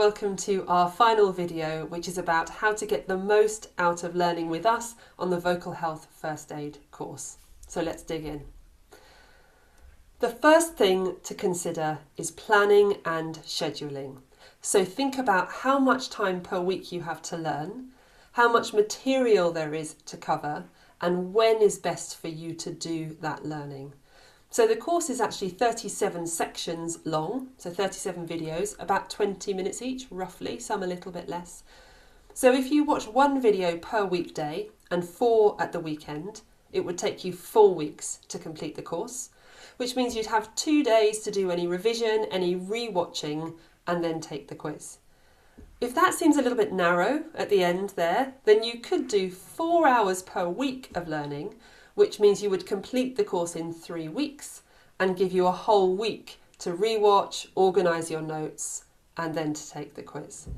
welcome to our final video, which is about how to get the most out of learning with us on the Vocal Health First Aid course. So let's dig in. The first thing to consider is planning and scheduling. So think about how much time per week you have to learn, how much material there is to cover, and when is best for you to do that learning. So the course is actually 37 sections long, so 37 videos, about 20 minutes each, roughly, some a little bit less. So if you watch one video per weekday and 4 at the weekend, it would take you 4 weeks to complete the course, which means you'd have 2 days to do any revision, any re-watching, and then take the quiz. If that seems a little bit narrow at the end there, then you could do 4 hours per week of learning, which means you would complete the course in 3 weeks and give you a whole week to rewatch, organise your notes, and then to take the quiz.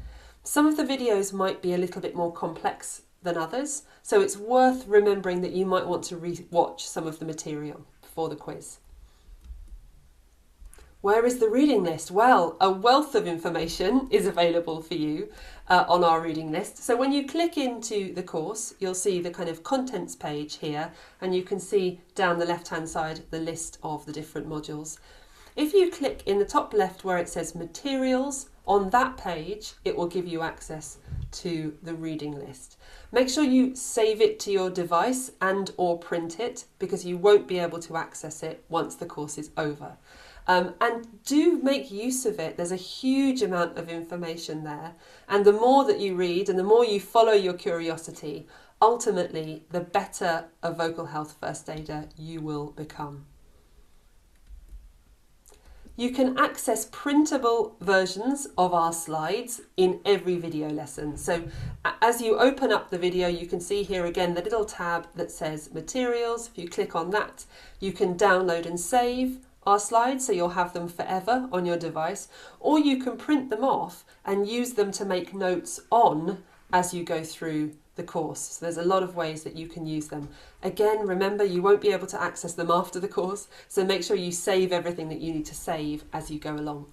Some of the videos might be a little bit more complex than others, so it's worth remembering that you might want to rewatch some of the material for the quiz. Where is the reading list? Well, a wealth of information is available for you on our reading list. So when you click into the course, you'll see the kind of contents page here, and you can see down the left-hand side the list of the different modules. If you click in the top left where it says materials, on that page, it will give you access to the reading list. Make sure you save it to your device and or print it, because you won't be able to access it once the course is over. And do make use of it. There's a huge amount of information there. And the more that you read and the more you follow your curiosity, ultimately, the better a vocal health first aider you will become. You can access printable versions of our slides in every video lesson. So as you open up the video, you can see here again the little tab that says materials. If you click on that, you can download and save our slides, so you'll have them forever on your device, or you can print them off and use them to make notes on as you go through the course. So there's a lot of ways that you can use them. Again, remember, you won't be able to access them after the course, so make sure you save everything that you need to save as you go along.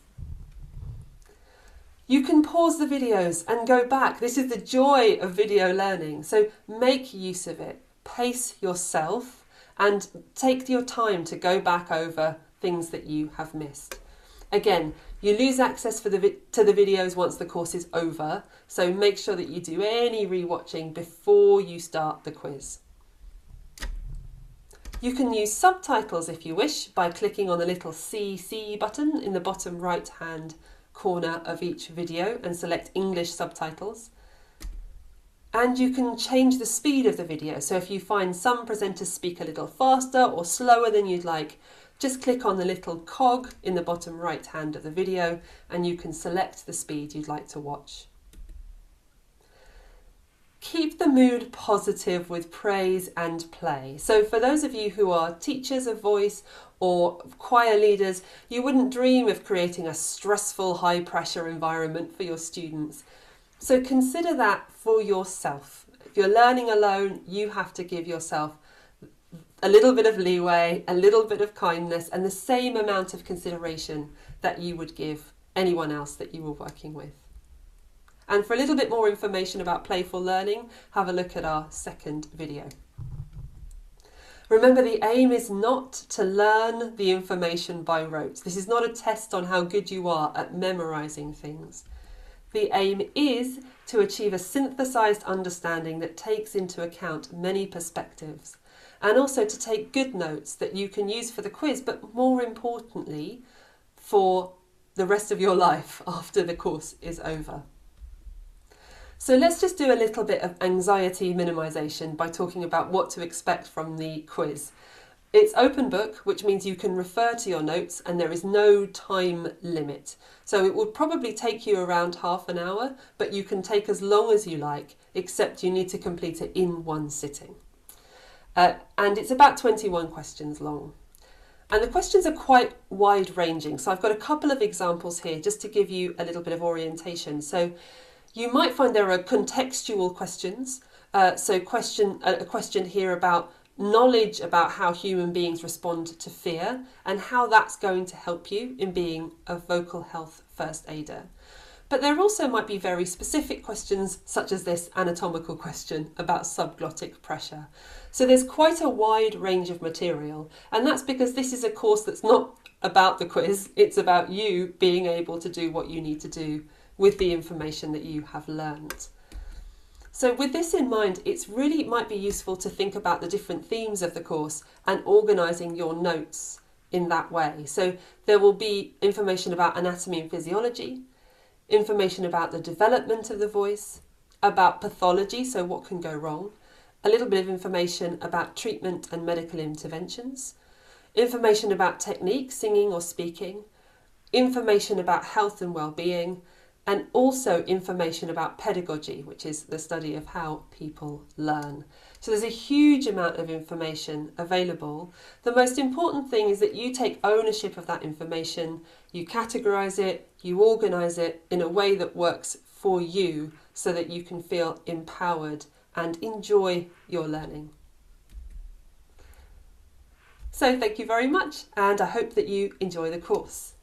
You can pause the videos and go back. This is the joy of video learning, so make use of it. Pace yourself and take your time to go back over things that you have missed. Again, you lose access to the videos once the course is over, so make sure that you do any rewatching before you start the quiz. You can use subtitles if you wish by clicking on the little CC button in the bottom right hand corner of each video and select English subtitles. And you can change the speed of the video, so if you find some presenters speak a little faster or slower than you'd like, just click on the little cog in the bottom right hand of the video and you can select the speed you'd like to watch. Keep the mood positive with praise and play. So for those of you who are teachers of voice or choir leaders, you wouldn't dream of creating a stressful, high pressure environment for your students. So consider that for yourself. If you're learning alone, you have to give yourself a little bit of leeway, a little bit of kindness, and the same amount of consideration that you would give anyone else that you were working with. And for a little bit more information about playful learning, have a look at our second video. Remember, the aim is not to learn the information by rote. This is not a test on how good you are at memorising things. The aim is to achieve a synthesised understanding that takes into account many perspectives, and also to take good notes that you can use for the quiz, but more importantly, for the rest of your life after the course is over. So let's just do a little bit of anxiety minimisation by talking about what to expect from the quiz. It's open book, which means you can refer to your notes and there is no time limit. So it will probably take you around half an hour, but you can take as long as you like, except you need to complete it in one sitting. And it's about 21 questions long. And the questions are quite wide-ranging. So I've got a couple of examples here just to give you a little bit of orientation. So you might find there are contextual questions. So a question here about knowledge about how human beings respond to fear and how that's going to help you in being a vocal health first aider. But there also might be very specific questions, such as this anatomical question about subglottic pressure. So there's quite a wide range of material, and that's because this is a course that's not about the quiz, it's about you being able to do what you need to do with the information that you have learned. So with this in mind, it's really might be useful to think about the different themes of the course and organising your notes in that way. So there will be information about anatomy and physiology, information about the development of the voice, about pathology, so what can go wrong, a little bit of information about treatment and medical interventions, information about technique, singing or speaking, information about health and well-being, and also information about pedagogy, which is the study of how people learn. So there's a huge amount of information available. The most important thing is that you take ownership of that information, you categorise it, you organise it in a way that works for you so that you can feel empowered and enjoy your learning. So thank you very much, and I hope that you enjoy the course.